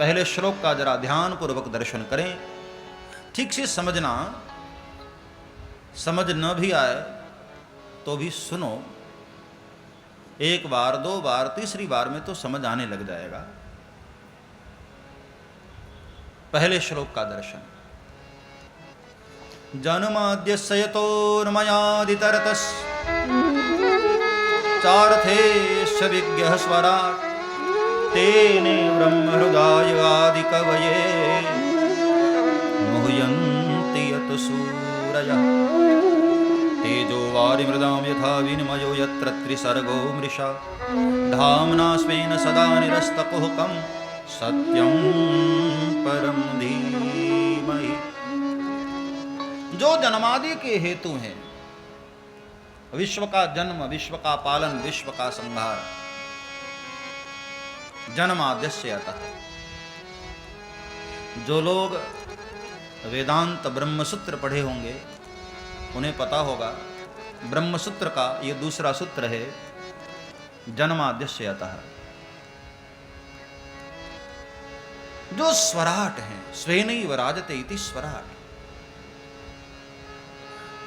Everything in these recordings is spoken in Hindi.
पहले श्लोक का जरा ध्यान पूर्वक दर्शन करें, ठीक से समझना, समझ न भी आए तो भी सुनो, एक बार दो बार तीसरी बार में तो समझ आने लग जाएगा। पहले श्लोक का दर्शन। जन्माद्यस्य यतोर्मयादितरतस् चार्थेश्च विज्ञः स्वराट् तेने ब्रह्महृदायादिकवये मुह्यन्ति यत् सूरयः तेजो वारिमृदां यथा विनिमयो यत्र त्रिसर्गो मृषा धाम्ना स्वेन सदा निरस्तकुहकं सत्यं परं धीमहि। जो जन्मादि के हेतु हैं, विश्व का जन्म, विश्व का पालन, विश्व का संहार, जन्माद्यस्य यतः। जो लोग वेदांत ब्रह्मसूत्र पढ़े होंगे उन्हें पता होगा, ब्रह्मसूत्र का ये दूसरा सूत्र है, जन्माद्यस्य यतः। जो स्वराट हैं, स्वेनैव राजते इति स्वराट,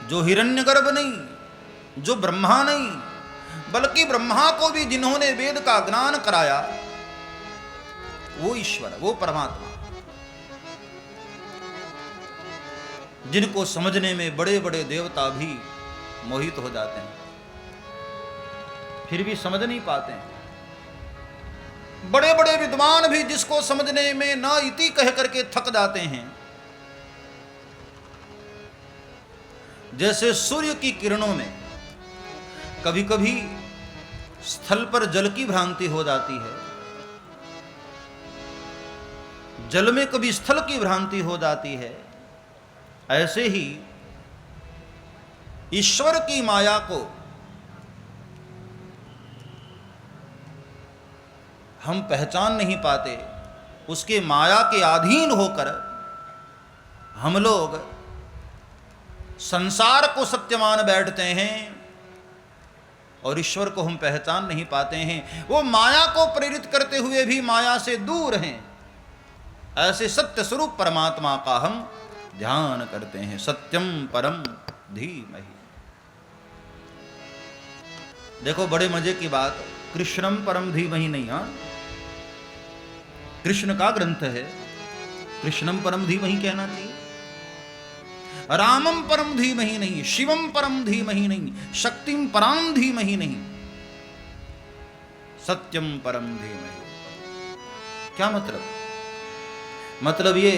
जो हिरण्यगर्भ नहीं, जो ब्रह्मा नहीं, बल्कि ब्रह्मा को भी जिन्होंने वेद का ज्ञान कराया, वो ईश्वर, वो परमात्मा, जिनको समझने में बड़े बड़े देवता भी मोहित हो जाते हैं, फिर भी समझ नहीं पाते हैं। बड़े बड़े विद्वान भी जिसको समझने में न इति कह करके थक जाते हैं। जैसे सूर्य की किरणों में कभी कभी स्थल पर जल की भ्रांति हो जाती है, जल में कभी स्थल की भ्रांति हो जाती है, ऐसे ही ईश्वर की माया को हम पहचान नहीं पाते। उसके माया के अधीन होकर हम लोग संसार को सत्य मान बैठते हैं और ईश्वर को हम पहचान नहीं पाते हैं। वो माया को प्रेरित करते हुए भी माया से दूर हैं। ऐसे सत्य स्वरूप परमात्मा का हम ध्यान करते हैं। सत्यम परम धीमहि। देखो बड़े मजे की बात, कृष्णम परम धीमहि नहीं, हाँ, कृष्ण का ग्रंथ है, कृष्णम परम धीमहि कहना चाहिए। रामम परम धीमहि नहीं, शिवम परम धीमहि नहीं, शक्तिम पराम धीमहि नहीं, सत्यम परम धीमहि। क्या मतलब? मतलब ये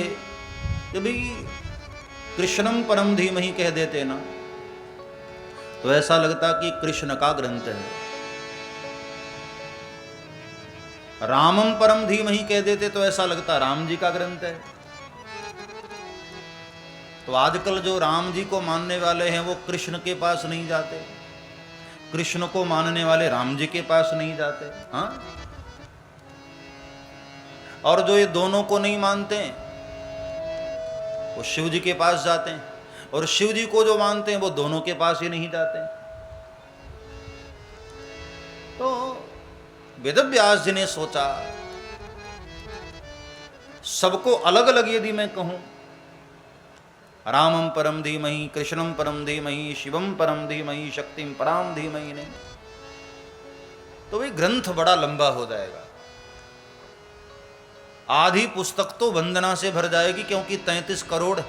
कि भाई कृष्णम परम धीमहि कह देते ना तो ऐसा लगता कि कृष्ण का ग्रंथ है। रामम परम धीमहि कह देते तो ऐसा लगता राम जी का ग्रंथ है। तो आजकल जो राम जी को मानने वाले हैं वो कृष्ण के पास नहीं जाते, कृष्ण को मानने वाले राम जी के पास नहीं जाते, हाँ। और जो ये दोनों को नहीं मानते वो शिव जी के पास जाते हैं, और शिव जी को जो मानते हैं वो दोनों के पास ही नहीं जाते। तो वेदव्यास जी ने सोचा सबको अलग अलग यदि मैं कहूं, रामम परम धीमहि, कृष्णम परम धीमहि, शिवम परम धीमहि, शक्तिम पराम धीमहि नहीं, तो वही ग्रंथ बड़ा लंबा हो जाएगा। आधी पुस्तक तो वंदना से भर जाएगी, क्योंकि 33 करोड़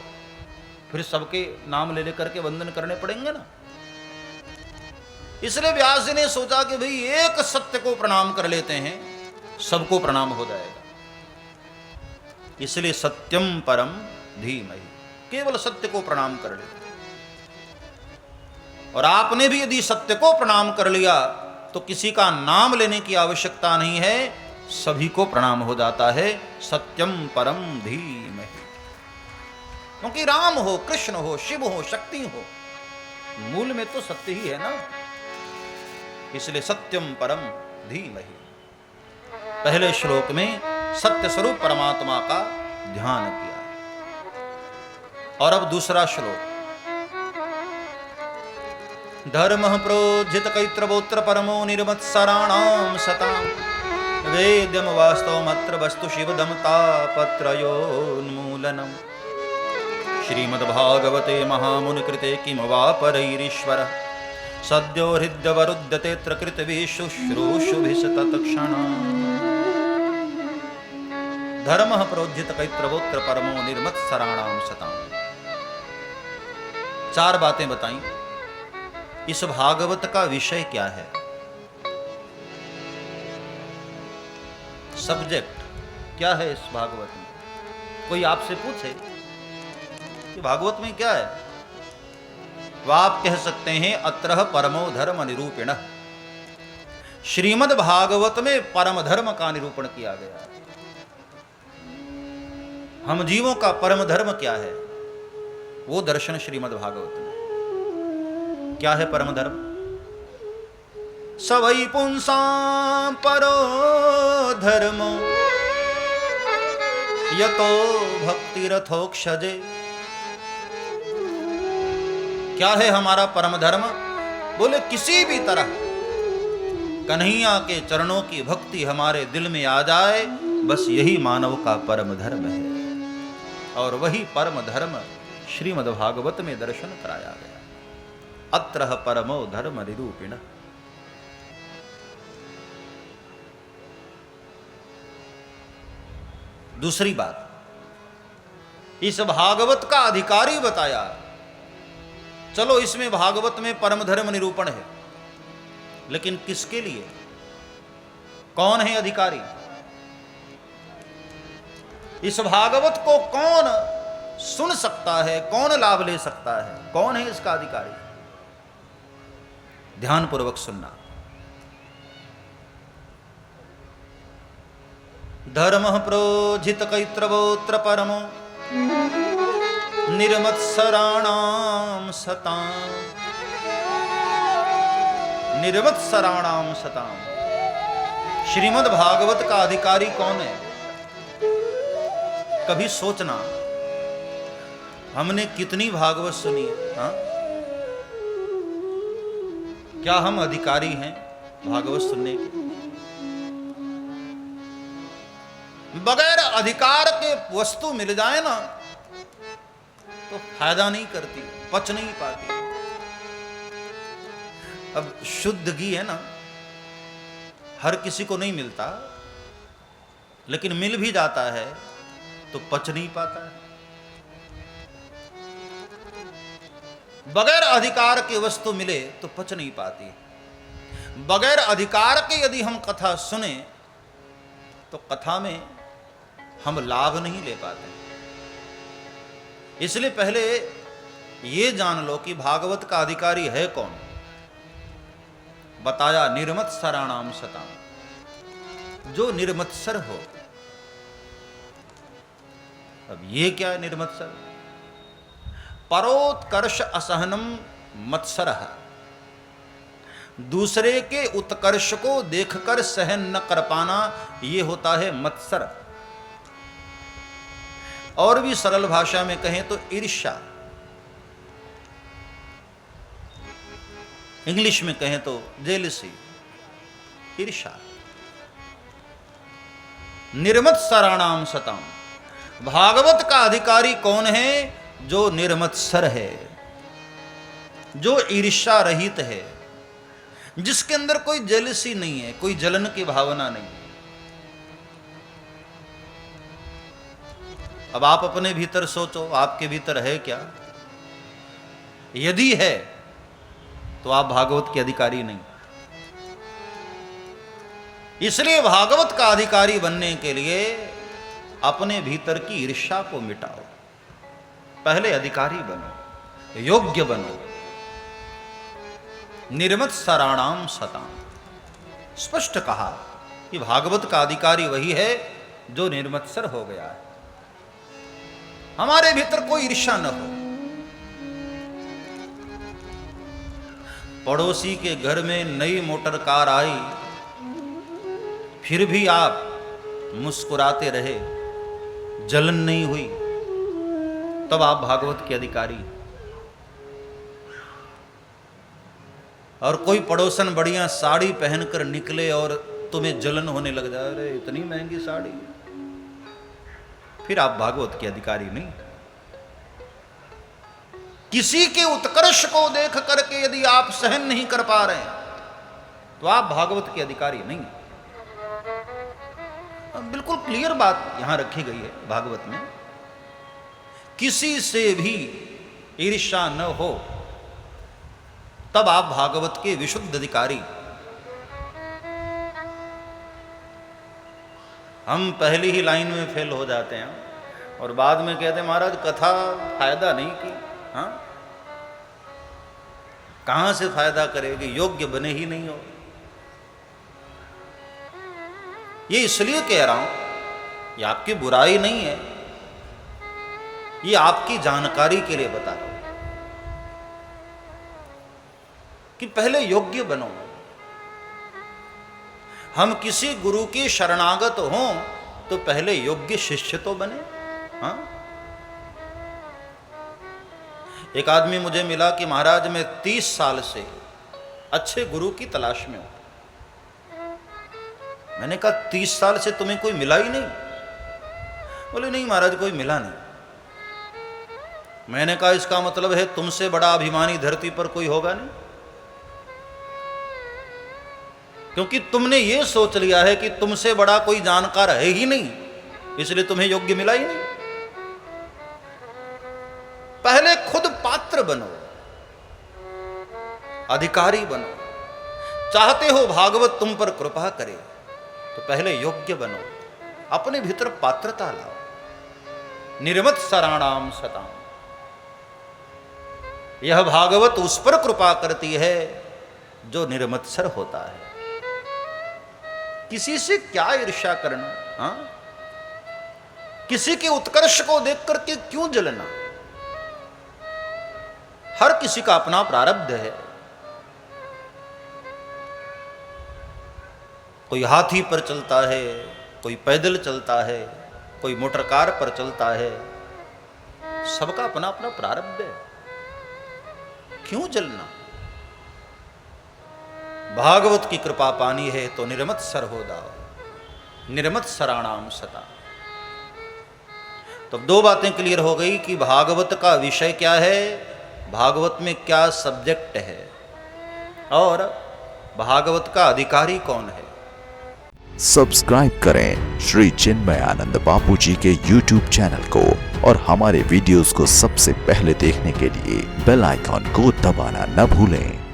फिर सबके नाम ले लेकर के वंदन करने पड़ेंगे ना। इसलिए व्यास जी ने सोचा कि भाई एक सत्य को प्रणाम कर लेते हैं, सबको प्रणाम हो जाएगा। इसलिए सत्यम परम धीमहि, केवल सत्य को प्रणाम कर लेते। और आपने भी यदि सत्य को प्रणाम कर लिया तो किसी का नाम लेने की आवश्यकता नहीं है, सभी को प्रणाम हो जाता है। सत्यम परम धीमहि। क्योंकि राम हो, कृष्ण हो, शिव हो, शक्ति हो, मूल में तो सत्य ही है ना। इसलिए सत्यम परम धीमहि। पहले श्लोक में सत्य स्वरूप परमात्मा का ध्यान किया। और अब दूसरा श्लोक, धर्म प्रोज्झित कैत्रवोत्र परमो निर्मत्सराणाम सताम वेद्यम वास्तवमत्र वस्तु शिवदम तापत्रयोन्मूलनम् श्रीमद्भागवते महामुनिकृते किम वा परैरीश्वरः सद्यो हृद्यवरुध्यते कृतविशुश्रूषुभिः तत्क्षणात् धर्मः प्रोज्झित कैत्रवोत्र परमो निर्मत्सराणां सताम्। चार बातें बताई। इस भागवत का विषय क्या है? सब्जेक्ट क्या है इस भागवत में? कोई आपसे पूछे कि भागवत में क्या है, तो आप कह सकते हैं अत्रह परमो धर्म निरूपिण। श्रीमद् भागवत में परम धर्म का निरूपण किया गया है। हम जीवों का परम धर्म क्या है, वो दर्शन श्रीमद् भागवत में। क्या है परम धर्म? सवै पुंसां परो धर्मो यतो भक्तिरथोक्षजे। क्या है हमारा परम धर्म? बोले किसी भी तरह कन्हैया के चरणों की भक्ति हमारे दिल में आ जाए, बस यही मानव का परम धर्म है। और वही परम धर्म श्रीमद् भागवत में दर्शन कराया गया। अत्रह परमो धर्म निरूपिण। दूसरी बात, इस भागवत का अधिकारी बताया। चलो इसमें भागवत में परम धर्म निरूपण है, लेकिन किसके लिए? कौन है अधिकारी? इस भागवत को कौन सुन सकता है, कौन लाभ ले सकता है, कौन है इसका अधिकारी? ध्यानपूर्वक सुनना। धर्मः प्रोज्झित कैत्रवोत्र परमो निर्मत्सराणां सताम्। निर्मत्सराणां सताम्। श्रीमद् भागवत का अधिकारी कौन है? कभी सोचना, हमने कितनी भागवत सुनी है? हाँ? क्या हम अधिकारी हैं भागवत सुनने के? बगैर अधिकार के वस्तु मिल जाए ना तो फायदा नहीं करती, पच नहीं पाती। अब शुद्ध घी है ना, हर किसी को नहीं मिलता, लेकिन मिल भी जाता है तो पच नहीं पाता है। बगैर अधिकार के वस्तु मिले तो पच नहीं पाती। बगैर अधिकार के यदि हम कथा सुने तो कथा में हम लाभ नहीं ले पाते। इसलिए पहले ये जान लो कि भागवत का अधिकारी है कौन। बताया निर्मत्सराणाम सताम, जो निर्मत्सर हो। अब ये क्या है निर्मत्सर? परोत्कर्ष असहनम मत्सरः। दूसरे के उत्कर्ष को देखकर सहन न कर पाना, ये होता है मत्सर। और भी सरल भाषा में कहें तो ईर्ष्या। इंग्लिश में कहें तो जेलसी, ईर्ष्या। निर्मत्सराणाम सताम। भागवत का अधिकारी कौन है? जो निर्मत्सर है, जो ईर्ष्या रहित है, जिसके अंदर कोई जेलसी नहीं है, कोई जलन की भावना नहीं। अब आप अपने भीतर सोचो, आपके भीतर है क्या? यदि है तो आप भागवत के अधिकारी नहीं। इसलिए भागवत का अधिकारी बनने के लिए अपने भीतर की ईर्ष्या को मिटाओ। पहले अधिकारी बनो, योग्य बनो। निर्मत्सराणाम सताम। स्पष्ट कहा कि भागवत का अधिकारी वही है जो निर्मत्सर हो गया है। हमारे भीतर कोई ईर्ष्या न हो। पड़ोसी के घर में नई मोटर कार आई, फिर भी आप मुस्कुराते रहे, जलन नहीं हुई, तब आप भागवत के अधिकारी। और कोई पड़ोसन बढ़िया साड़ी पहनकर निकले और तुम्हें जलन होने लग जाए, अरे इतनी महंगी साड़ी, फिर आप भागवत के अधिकारी नहीं। किसी के उत्कर्ष को देख करके यदि आप सहन नहीं कर पा रहे हैं तो आप भागवत के अधिकारी नहीं। बिल्कुल क्लियर बात यहां रखी गई है भागवत में, किसी से भी ईर्ष्या न हो तब आप भागवत के विशुद्ध अधिकारी। हम पहली ही लाइन में फेल हो जाते हैं और बाद में कहते हैं महाराज कथा फायदा नहीं की। हाँ, कहां से फायदा करेगी, योग्य बने ही नहीं हो। ये इसलिए कह रहा हूं, ये आपकी बुराई नहीं है, ये आपकी जानकारी के लिए बता रहा हूं कि पहले योग्य बनो। हम किसी गुरु के शरणागत हों तो पहले योग्य शिष्य तो बने। हाँ, एक आदमी मुझे मिला कि महाराज मैं 30 साल से अच्छे गुरु की तलाश में हूं। मैंने कहा 30 साल से तुम्हें कोई मिला ही नहीं? बोले नहीं महाराज कोई मिला नहीं। मैंने कहा इसका मतलब है तुमसे बड़ा अभिमानी धरती पर कोई होगा नहीं, क्योंकि तुमने ये सोच लिया है कि तुमसे बड़ा कोई जानकार है ही नहीं, इसलिए तुम्हें योग्य मिला ही नहीं। पहले खुद पात्र बनो, अधिकारी बनो। चाहते हो भागवत तुम पर कृपा करे तो पहले योग्य बनो, अपने भीतर पात्रता लाओ। निर्मत्सराणाम सताम, यह भागवत उस पर कृपा करती है जो निर्मत्सर होता है। किसी से क्या ईर्ष्या करना? हाँ, किसी के उत्कर्ष को देख करके क्यों जलना? हर किसी का अपना प्रारब्ध है। कोई हाथी पर चलता है, कोई पैदल चलता है, कोई मोटर कार पर चलता है, सबका अपना अपना प्रारब्ध है। क्यों जलना? भागवत की कृपा पानी है तो निर्मत्सर हो जाओ, निर्मत्सराणाम सता। तो दो बातें क्लियर हो गई कि भागवत का विषय क्या है, भागवत में क्या सब्जेक्ट है, और भागवत का अधिकारी कौन है। सब्सक्राइब करें श्री चिन्मयानंद बापू जी के YouTube चैनल को और हमारे वीडियोस को सबसे पहले देखने के लिए बेल आइकॉन को दबाना न भूलें।